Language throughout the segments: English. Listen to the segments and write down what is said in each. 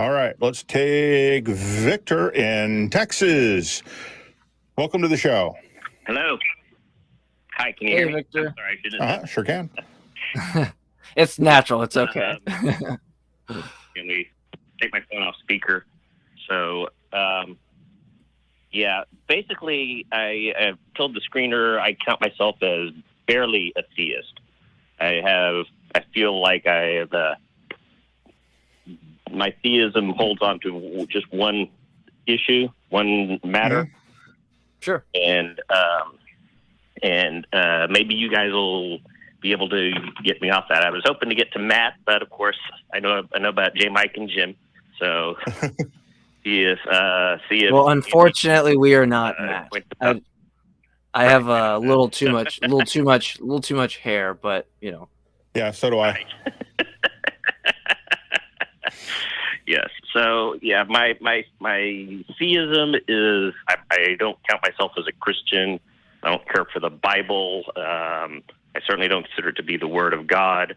All right, let's take Victor in Texas. Welcome to the show. Hello. Hi, can you hear me? Victor. I'm sorry, I shouldn't Sure can. It's natural. It's okay. Can we take my phone off speaker? So, basically, I told the screener I count myself as barely a theist. I feel like my theism holds on to just one issue, one matter. Mm-hmm. Sure. And maybe you guys will be able to get me off that. I was hoping to get to Matt, but of course I know about Jmike and Jim. So see if. Well, unfortunately, we are not Matt. I have a little too much hair, but you know. Yeah, so do I. Right. Yes. So yeah, my theism is I don't count myself as a Christian. I don't care for the Bible. I certainly don't consider it to be the Word of God.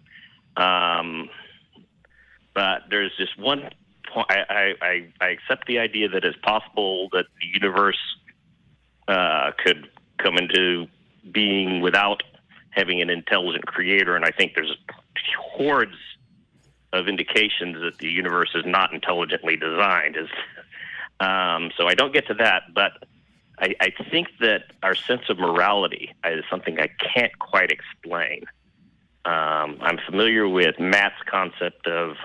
But there's just one point. I accept the idea that it's possible that the universe could come into being without having an intelligent creator, and I think there's hordes of indications that the universe is not intelligently designed. So I don't get to that, but I think that our sense of morality is something I can't quite explain. I'm familiar with Matt's concept of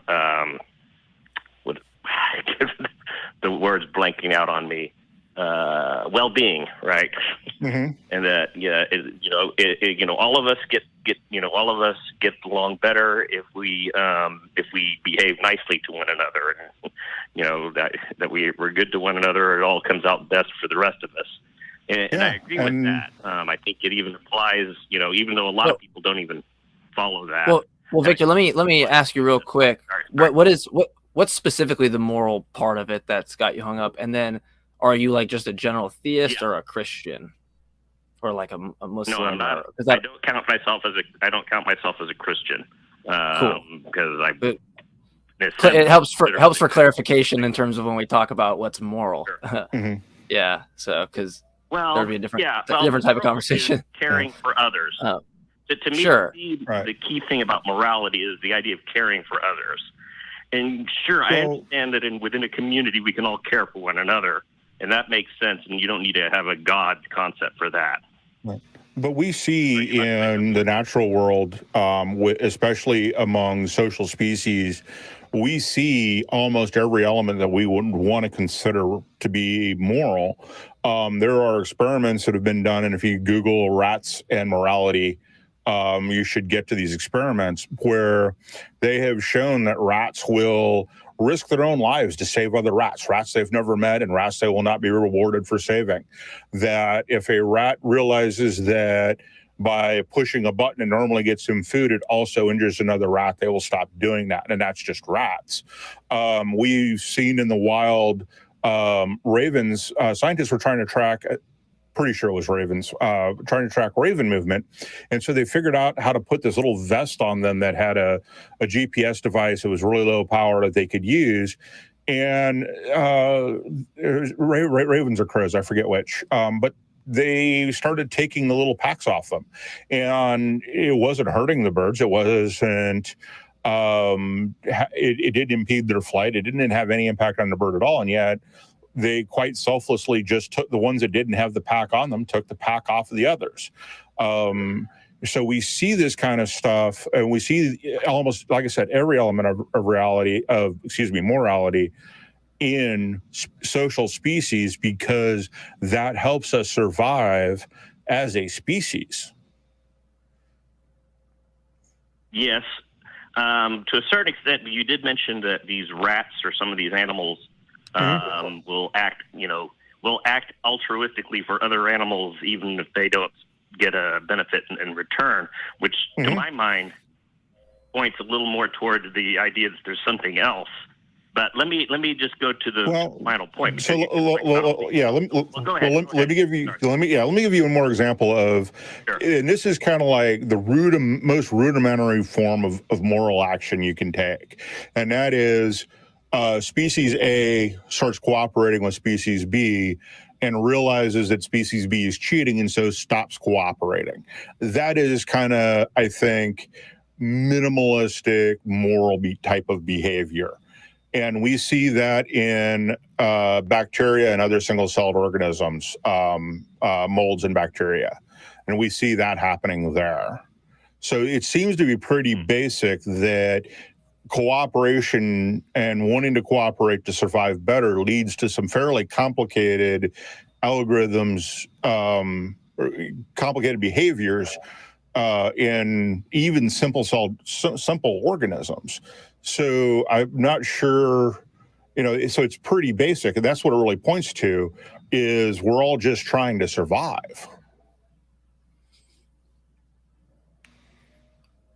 the word's blanking out on me. Well-being, right? Mm-hmm. And that, all of us get along better if we behave nicely to one another, and that we're good to one another. It all comes out best for the rest of us. And I agree with that. I think it even applies, even though a lot of people don't even follow that. Well, Victor, let me ask you real quick. What's specifically the moral part of it that's got you hung up? And then, are you like just a general theist or a Christian, or like a Muslim? No, I'm not. I don't count myself as a Christian. Cool. Because it helps for clarification in terms of when we talk about what's moral. Sure. Mm-hmm. Yeah. So because there'd be a different type of conversation. Caring for others. To me, sure. The key thing about morality is the idea of caring for others. And sure, I understand that within a community we can all care for one another. And that makes sense, and you don't need to have a God concept for that. Right. But we see in the natural world, especially among social species, we see almost every element that we would want to consider to be moral. There are experiments that have been done, and if you Google rats and morality, you should get to these experiments where they have shown that rats will risk their own lives to save other rats they've never met, and rats they will not be rewarded for saving. That if a rat realizes that by pushing a button it normally gets him food, it also injures another rat, they will stop doing that. And that's just rats. We've seen in the wild ravens. Scientists were trying to track, pretty sure it was ravens, trying to track raven movement. And so they figured out how to put this little vest on them that had a GPS device that was really low power that they could use. And ravens or crows, I forget which, but they started taking the little packs off them. And it wasn't hurting the birds. It wasn't, it didn't impede their flight. It didn't have any impact on the bird at all. And yet, they quite selflessly just took the ones that didn't have the pack on them, took the pack off of the others. So we see this kind of stuff, and we see almost, like I said, every element of morality in social species, because that helps us survive as a species. Yes. To a certain extent, you did mention that these rats or some of these animals will act altruistically for other animals, even if they don't get a benefit in return, which to my mind points a little more toward the idea that there's something else. But let me just go to the final point. So let me give you one more example of, and this is kind of like the most rudimentary form of moral action you can take, and that is species A starts cooperating with species B and realizes that species B is cheating and so stops cooperating. That is kind of, I think, minimalistic moral type of behavior. And we see that in bacteria and other single-celled organisms, molds and bacteria. And we see that happening there. So it seems to be pretty basic that cooperation and wanting to cooperate to survive better leads to some fairly complicated algorithms, complicated behaviors in even simple organisms. So I'm not sure, so it's pretty basic. And that's what it really points to, is we're all just trying to survive.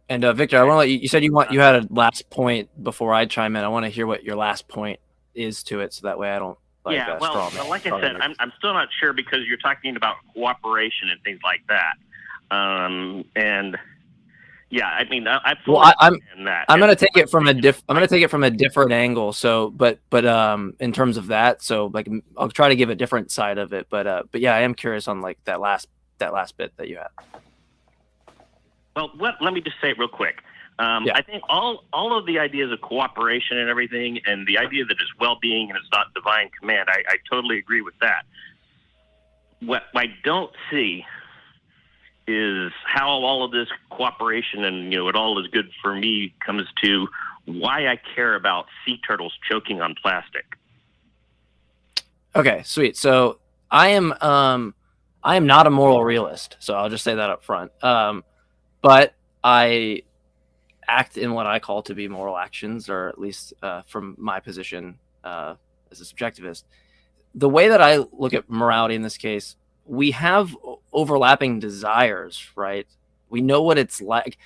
And Victor, I want to let you said you had a last point before I chime in. I want to hear what your last point is to it, so that way I don't like well, like I said, I'm still not sure, because you're talking about cooperation and things like that. And yeah, I mean, I'm going to take it from a different angle. So, but in terms of that, so like I'll try to give a different side of it. But yeah, I am curious on like that last bit that you had. Well, let me just say it real quick. I think all of the ideas of cooperation and everything, and the idea that it's well-being and it's not divine command, I totally agree with that. What I don't see is how all of this cooperation and, it all is good for me comes to why I care about sea turtles choking on plastic. Okay, sweet. So I am not a moral realist, so I'll just say that up front. But I act in what I call to be moral actions, or at least from my position as a subjectivist. The way that I look at morality in this case, we have overlapping desires, right? We know what it's like.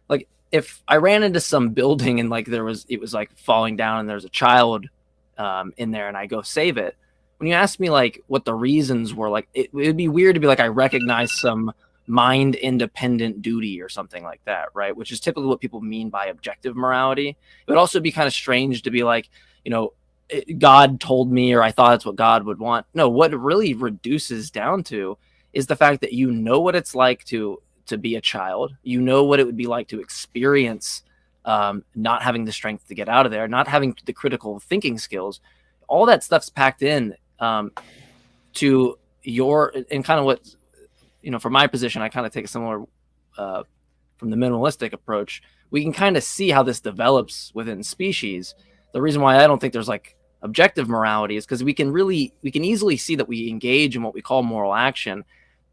Like if I ran into some building and like it was like falling down and there's a child in there and I go save it. When you ask me like what the reasons were, like it would be weird to be like, I recognize some mind independent duty or something like that, right? Which is typically what people mean by objective morality. It would also be kind of strange to be like, God told me, or I thought it's what God would want. No, what it really reduces down to is the fact that you know what it's like to be a child. You know what it would be like to experience not having the strength to get out of there, not having the critical thinking skills. All that stuff's packed in to your, and kind of what, from my position, I kind of take a similar from the minimalistic approach. We can kind of see how this develops within species. The reason why I don't think there's like objective morality is because we can easily see that we engage in what we call moral action.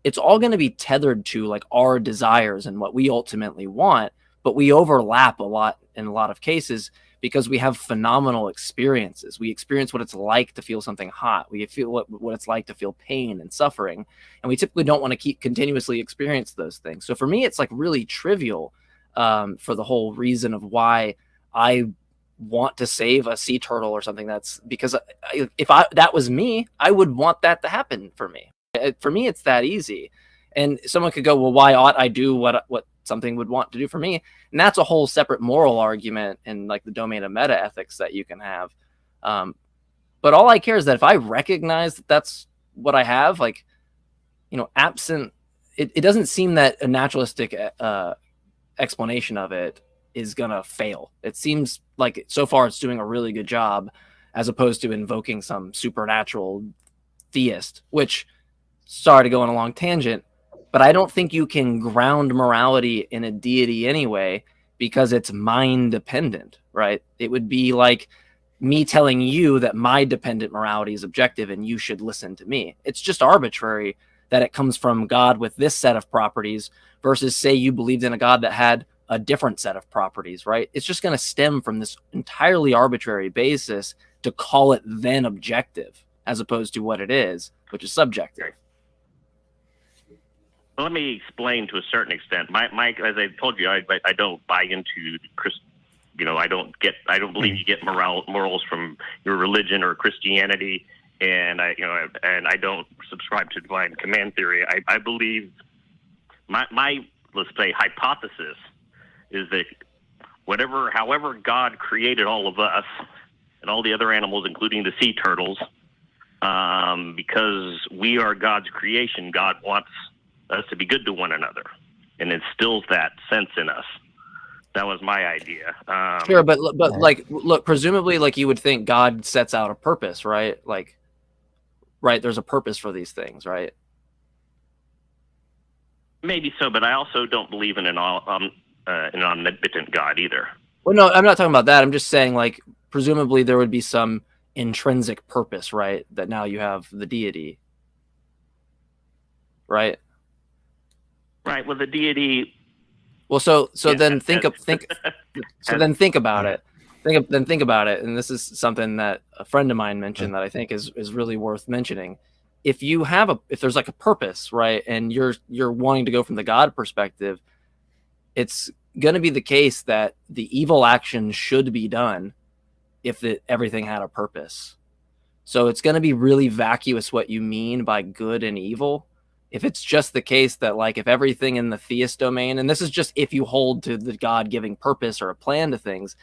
It's all going to be tethered to like our desires and what we ultimately want, but we overlap a lot in a lot of cases because we have phenomenal experiences. We experience what it's like to feel something hot. We feel what it's like to feel pain and suffering. And we typically don't want to continuously experience those things. So for me, it's like really trivial for the whole reason of why I want to save a sea turtle or something. That's because if that was me, I would want that to happen for me. For me, it's that easy. And someone could go, well, why ought I do what something would want to do for me? And that's a whole separate moral argument in like the domain of meta ethics that you can have. But all I care is that if I recognize that that's what I have, like, absent, it doesn't seem that a naturalistic explanation of it is going to fail. It seems like so far it's doing a really good job, as opposed to invoking some supernatural theist, which, sorry to go on a long tangent, but I don't think you can ground morality in a deity anyway, because it's mind dependent, right? It would be like me telling you that my dependent morality is objective and you should listen to me. It's just arbitrary that it comes from God with this set of properties versus say you believed in a God that had a different set of properties, right? It's just going to stem from this entirely arbitrary basis to call it then objective as opposed to what it is, which is subjective. Well, let me explain to a certain extent. My as I told you, I don't buy into I don't believe you get morals from your religion or Christianity, and I don't subscribe to divine command theory. I believe my let's say hypothesis is that however God created all of us, and all the other animals, including the sea turtles, because we are God's creation. God wants us to be good to one another, and instills that sense in us. That was my idea. Sure, but like, look, presumably, like, you would think God sets out a purpose, right? Like, right, there's a purpose for these things, right? Maybe so, but I also don't believe in an omnipotent God either. Well, no, I'm not talking about that. I'm just saying, like, presumably there would be some intrinsic purpose, right? That now you have the deity, right? Right. Well, the deity. Well, so Yeah, then think about it. Think about it. And this is something that a friend of mine mentioned that I think is really worth mentioning. If there's like a purpose, right, and you're wanting to go from the God perspective, it's going to be the case that the evil action should be done if everything had a purpose. So it's going to be really vacuous what you mean by good and evil. If it's just the case that, like, if everything in the theist domain, and this is just if you hold to the God giving purpose or a plan to things,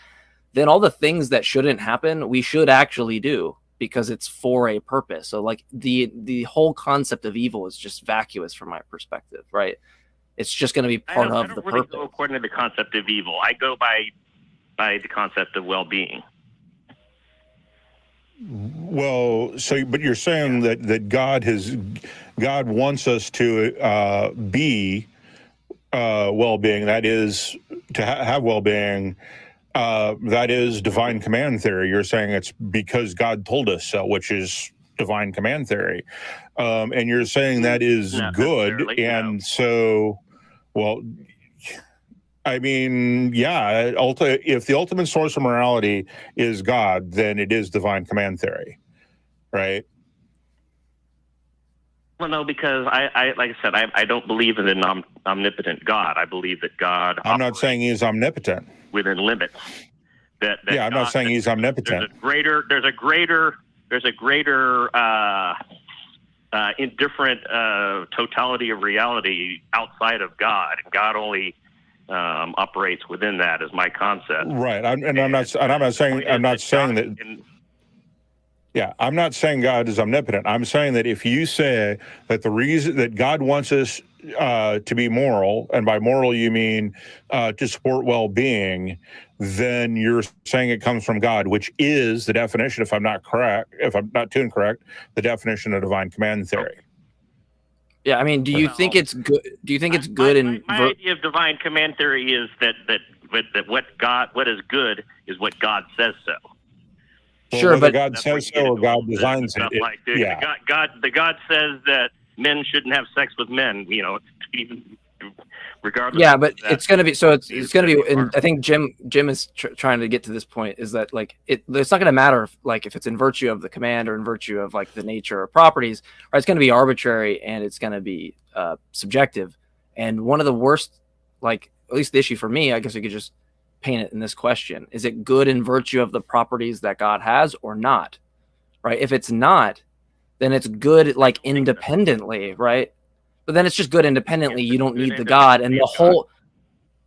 then all the things that shouldn't happen, we should actually do because it's for a purpose. So, like, the whole concept of evil is just vacuous from my perspective, right? It's just going to be part of the really purpose. Go according to the concept of evil. I go by the concept of well-being. Well, but you're saying that God wants us to be well-being. That is to have well-being. That is divine command theory. You're saying it's because God told us so, which is divine command theory, and you're saying that is good. And so, well, I mean, yeah, if the ultimate source of morality is God, then it is divine command theory, right? Well, no, because I like I said, I don't believe in an omnipotent God. I believe that God. I'm not saying he's omnipotent. Within limits. Yeah, I'm not saying he's omnipotent. There's a greater indifferent totality of reality outside of God, and God only operates within that, is my concept. Right, I'm not saying that. Yeah, I'm not saying God is omnipotent. I'm saying that if you say that the reason that God wants us to be moral, and by moral you mean to support well-being, then you're saying it comes from God, which is the definition, if I'm not too incorrect, the definition of divine command theory. Yeah, I mean, do you think it's good? Do you think it's good? My idea of divine command theory is that what is good is what God says so. Well, sure, but God says so or God designs it. Yeah. The God says that men shouldn't have sex with men. You know, regardless. Yeah, but it's going to be so. It's going to be. And I think Jim is trying to get to this point. Is that, like, it's not going to matter if it's in virtue of the command or in virtue of, like, the nature or properties. Right? It's going to be arbitrary and it's going to be subjective. And one of the worst, like, at least the issue for me, I guess we could just paint it in this question: is it good in virtue of the properties that God has or not? Right? If it's not, then it's good, like, independently, right? But then it's just good independently. You don't need the God, and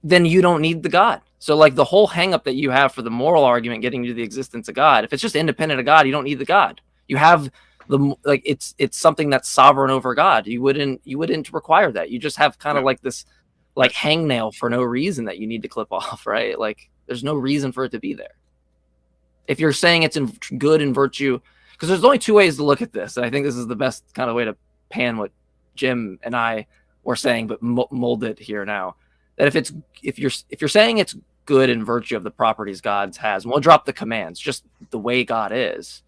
then you don't need the God. So, like, the whole hang up that you have for the moral argument getting to the existence of God, if it's just independent of God, you don't need the God. You have it's something that's sovereign over God. You wouldn't require that. You just have kind of like this, like, hangnail for no reason that you need to clip off, right? Like, there's no reason for it to be there. If you're saying it's good in virtue, because there's only two ways to look at this, and I think this is the best kind of way to pan what Jim and I were saying, but mold it here now. That if you're saying it's good in virtue of the properties God has, and we'll drop the commands, just the way God is,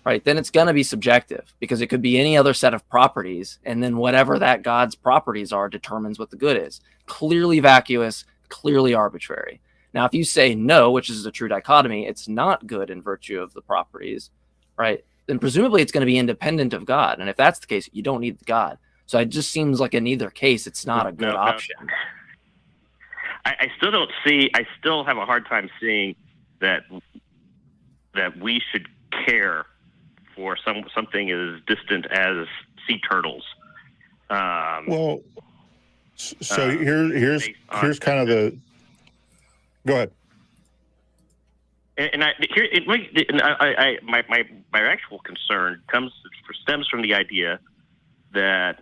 right? Then it's going to be subjective, because it could be any other set of properties, and then whatever that God's properties are determines what the good is. Clearly vacuous, clearly arbitrary. Now, if you say no, which is a true dichotomy, it's not good in virtue of the properties, right? Then presumably it's going to be independent of God. And if that's the case, you don't need the God. So it just seems like in either case, it's not a good option. I still have a hard time seeing that we should care for something as distant as sea turtles. Well, so here's kind of the. Go ahead. And my actual concern stems from the idea that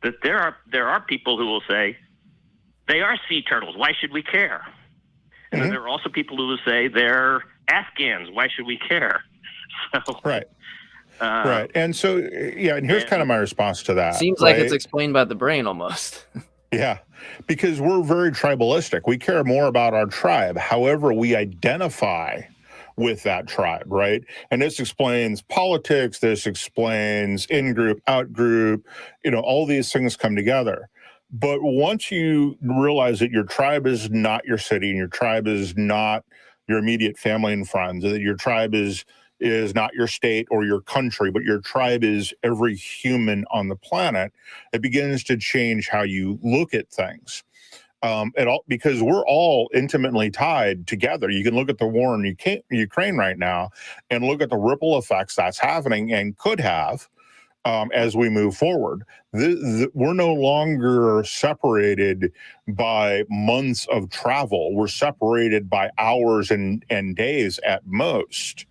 that there are people who will say they are sea turtles. Why should we care? And then there are also people who will say they're Afghans. Why should we care? So, right. Right. And so, yeah, and here's kind of my response to that. Seems like it's explained by the brain almost. Yeah, because we're very tribalistic. We care more about our tribe, however we identify with that tribe, right? And this explains politics, this explains in-group, out-group, all these things come together. But once you realize that your tribe is not your city, and your tribe is not your immediate family and friends, and that your tribe is not your state or your country, but your tribe is every human on the planet, it begins to change how you look at things. Because we're all intimately tied together. You can look at the war in Ukraine right now and look at the ripple effects that's happening and could have as we move forward. We're no longer separated by months of travel. We're separated by hours and days at most.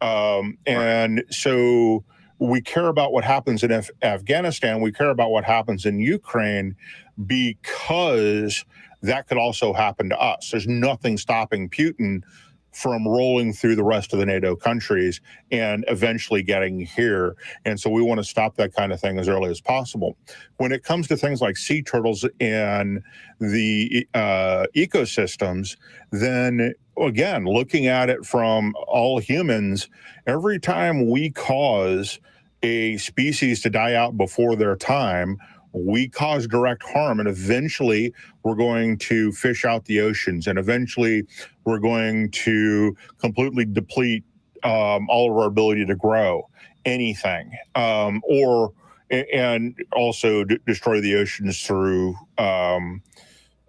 And so we care about what happens in Afghanistan. We care about what happens in Ukraine because that could also happen to us. There's nothing stopping Putin from rolling through the rest of the NATO countries and eventually getting here. And so we want to stop that kind of thing as early as possible. When it comes to things like sea turtles and the ecosystems, then again, looking at it from all humans, every time we cause a species to die out before their time, we cause direct harm, and eventually we're going to fish out the oceans, and eventually we're going to completely deplete all of our ability to grow anything, and also destroy the oceans through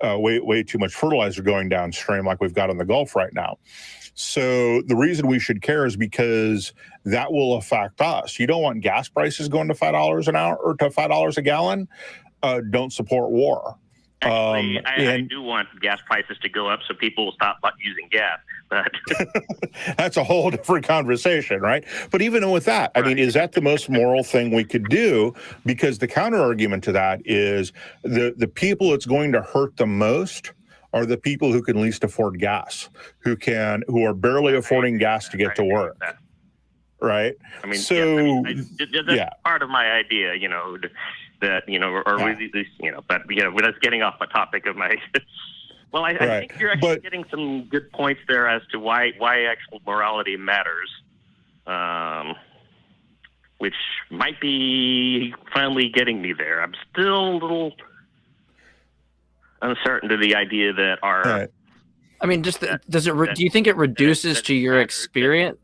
way too much fertilizer going downstream like we've got in the Gulf right now. So the reason we should care is because that will affect us. You don't want gas prices going to $5 an hour or to $5 a gallon. Don't support war. Actually, I do want gas prices to go up so people will stop using gas. But that's a whole different conversation, right? But even with that, I mean, is that the most moral thing we could do? Because the counter argument to that is the people it's going to hurt the most are the people who can least afford gas, who are barely affording gas to get to work. Right? I mean, so that's part of my idea, that, but, that's getting off the topic of my, well, I think you're actually getting some good points there as to why actual morality matters, which might be finally getting me there. I'm still a little uncertain to the idea that our, I mean, do you think it reduces to your experience?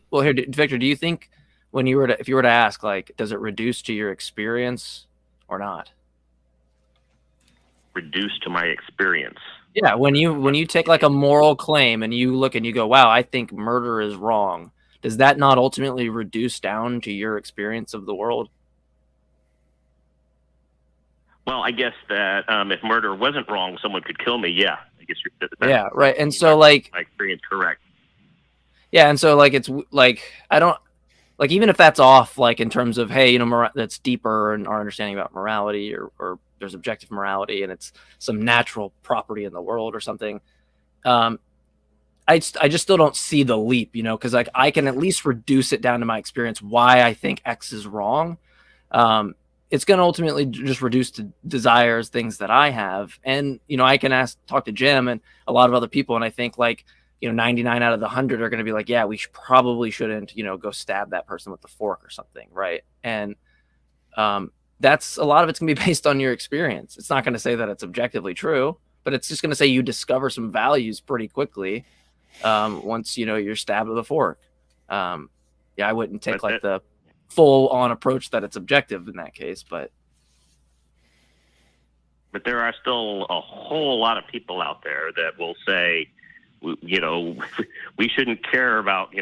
Well, here, Victor, do you think if you were to ask, like, does it reduce to your experience or not? Reduce to my experience. Yeah, when you take like a moral claim and you look and you go, wow, I think murder is wrong. Does that not ultimately reduce down to your experience of the world? Well, I guess that if murder wasn't wrong, someone could kill me. Yeah, I guess yeah, right. And so, like, my experience, correct. Yeah, and so like it's like I don't like even if that's off, like in terms of hey, that's deeper in our understanding about morality, or there's objective morality and it's some natural property in the world or something. I just still don't see the leap, because like I can at least reduce it down to my experience why I think X is wrong. It's going to ultimately just reduce to desires, things that I have. And, I can talk to Jim and a lot of other people. And I think like, 99 out of the 100 are going to be like, yeah, we probably shouldn't, go stab that person with the fork or something. Right. And that's a lot of it's going to be based on your experience. It's not going to say that it's objectively true, but it's just going to say you discover some values pretty quickly once, you're stabbed with a fork. Yeah, I wouldn't take like the full on approach that it's objective in that case, but there are still a whole lot of people out there that will say, we shouldn't care about,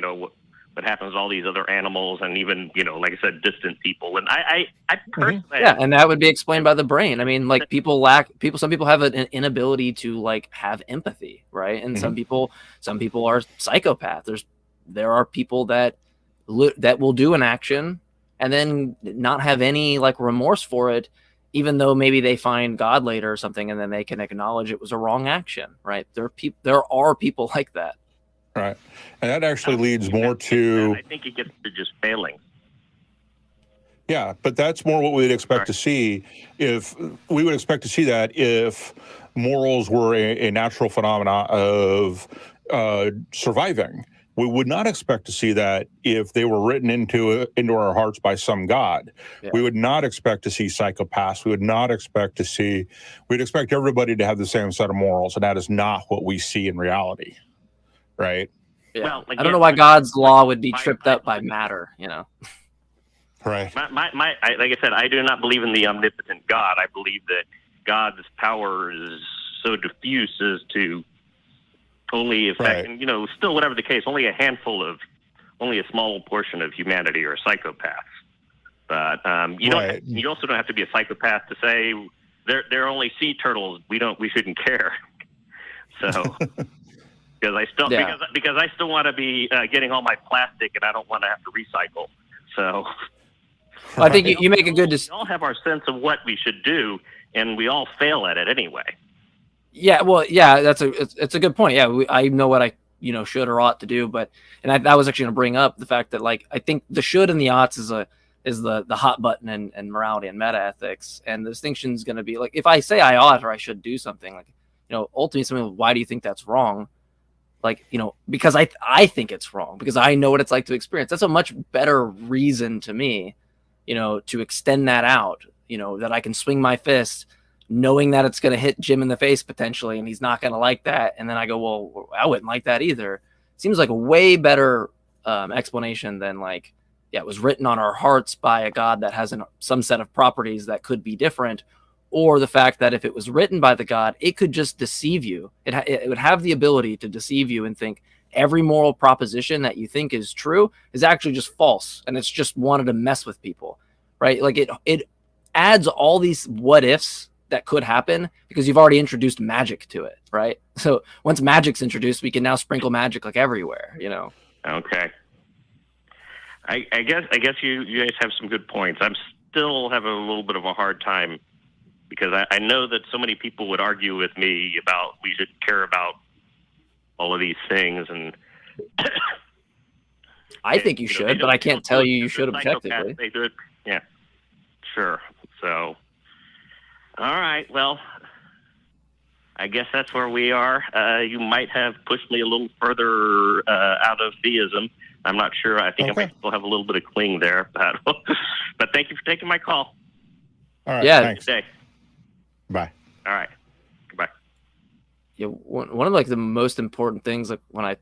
what happens to all these other animals and even, like I said, distant people. And I personally, yeah, and that would be explained by the brain. I mean, like some people have an inability to like have empathy, right? And some people are psychopaths. There are people that will do an action and then not have any like remorse for it, even though maybe they find God later or something, and then they can acknowledge it was a wrong action, right? There are people like that. Right. And that actually leads more to... I think it gets to just failing. Yeah, but that's more what we'd expect to see if morals were a natural phenomena of surviving. We would not expect to see that if they were written into our hearts by some God. Yeah. We would not expect to see psychopaths. We'd expect everybody to have the same set of morals, and that is not what we see in reality. Right? Yeah. Well, again, I don't know why God's law would be tripped up by matter, Right. Like I said, I do not believe in the omnipotent God. I believe that God's power is so diffuse as to only affect, and still whatever the case, only a small portion of humanity are psychopaths. But you also don't have to be a psychopath to say they're only sea turtles. We shouldn't care. So. Because I still want to be getting all my plastic, and I don't want to have to recycle. So, well, I think you make a good. We all have our sense of what we should do, and we all fail at it anyway. Yeah, well, yeah, it's a good point. Yeah, I know what I should or ought to do, but I was actually going to bring up the fact that like I think the should and the oughts is the hot button in morality and meta ethics, and the distinction is going to be like if I say I ought or I should do something, like ultimately something. Why do you think that's wrong? Like, because I think it's wrong, because I know what it's like to experience. That's a much better reason to me, to extend that out, that I can swing my fist knowing that it's going to hit Jim in the face potentially, and he's not going to like that. And then I go, well, I wouldn't like that either. Seems like a way better explanation than like, yeah, it was written on our hearts by a God that has some set of properties that could be different. Or the fact that if it was written by the God, it could just deceive you. It would have the ability to deceive you and think every moral proposition that you think is true is actually just false. And it's just wanted to mess with people, right? Like it adds all these what ifs that could happen because you've already introduced magic to it, right? So once magic's introduced, we can now sprinkle magic like everywhere, Okay. I guess you guys have some good points. I'm still having a little bit of a hard time, because I know that so many people would argue with me about we should care about all of these things, and I think you should, but I can't tell you should objectively. They do it, yeah, sure. So, all right, well, I guess that's where we are. You might have pushed me a little further out of theism. I'm not sure. I think I might still have a little bit of cling there, but thank you for taking my call. All right, yeah, thanks. Good day. Bye. All right. Goodbye. Yeah, one of like the most important things, like when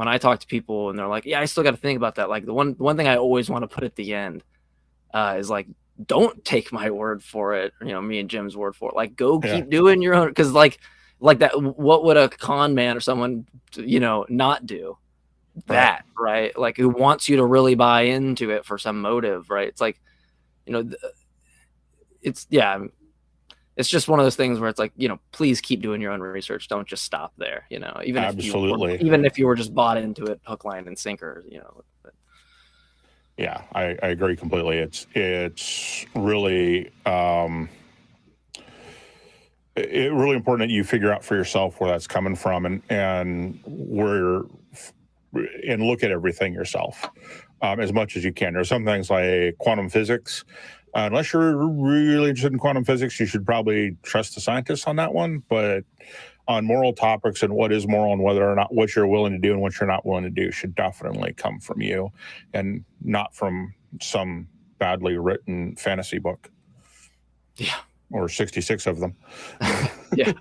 I talk to people and they're like, yeah, I still got to think about that. Like the one thing I always want to put at the end is like, don't take my word for it. Me and Jim's word for it. Like, go keep doing your own. Because like that, what would a con man or someone, not do that, right? Like who wants you to really buy into it for some motive, right? It's like, it's just one of those things where it's like, please keep doing your own research. Don't just stop there, even if you were just bought into it hook, line, and sinker, But. Yeah, I agree completely. It's really really important that you figure out for yourself where that's coming from and look at everything yourself as much as you can. There's some things like quantum physics. Unless you're really interested in quantum physics, you should probably trust the scientists on that one. But on moral topics and what is moral and whether or not what you're willing to do and what you're not willing to do should definitely come from you and not from some badly written fantasy book. Yeah. Or 66 of them. Yeah.